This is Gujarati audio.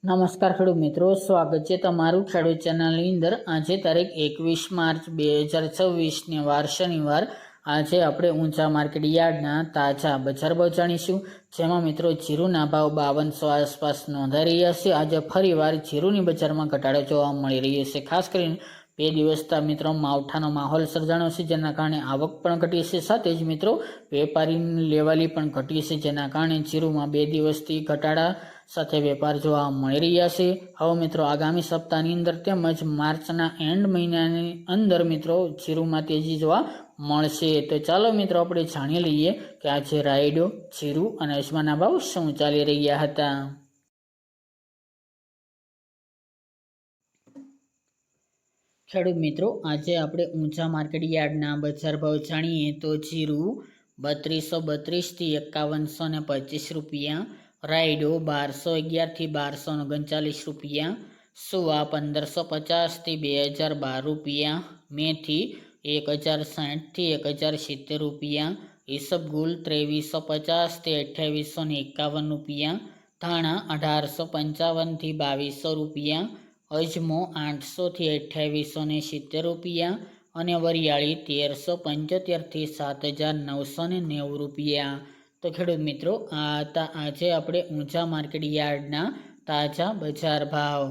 નમસ્કાર ખેડૂત મિત્રો, સ્વાગત છે તમારું ખેડૂત ચેનલની અંદર। આજે તારીખ 21 માર્ચ 2026 વાર શનિવાર। આજે આપણે ઊંચા માર્કેટ યાર્ડના તાજા બજાર ભાવ જાણીશું, જેમાં મિત્રો જીરુના ભાવ 5200 આસપાસ નોંધાઈ રહ્યા છે। આજે ફરીવાર જીરુની બજારમાં ઘટાડો જોવા મળી રહ્યો છે। ખાસ કરીને 2 દિવસથી મિત્રો માવઠાનો માહોલ સર્જાણો છે, જેના કારણે આવક પણ ઘટી છે, સાથે જ મિત્રો વેપારીની લેવાલી પણ ઘટી છે, જેના કારણે જીરુમાં 2 દિવસથી ઘટાડા સાથે વેપાર જોવા મળી રહ્યા છે। હવે મિત્રો આગામી સપ્તાહની અંદર તેમજ માર્ચના એન્ડ મહિનાની અંદર મિત્રો જીરુમાં તેજી જોવા મળશે। તો ચાલો મિત્રો આપણે જાણી લઈએ કે આજે રાયડો, જીરુ અને અજમાના ભાવ શું ચાલી રહ્યા હતા। ખેડૂત મિત્રો, આજે આપણે ઊંચા માર્કેટ યાર્ડના બજાર ભાવ જાણીએ તો જીરુ 3232 થી 5125 રૂપિયા, રાયડો 1211 થી 1239 રૂપિયા, સુવા 1550 થી 2012 રૂપિયા, મેથી 1060 થી 1070 રૂપિયા, ઈસબગુલ 2350 થી 2851 રૂપિયા, ધાણા 1855 થી 2200 રૂપિયા, અજમો 800 થી 2870 રૂપિયા અને વરિયાળી 1375 થી 7990 રૂપિયા। તો ખેડૂત મિત્રો, આ હતા આજે આપણે ઊંચા માર્કેટ યાર્ડના તાજા બજાર ભાવ।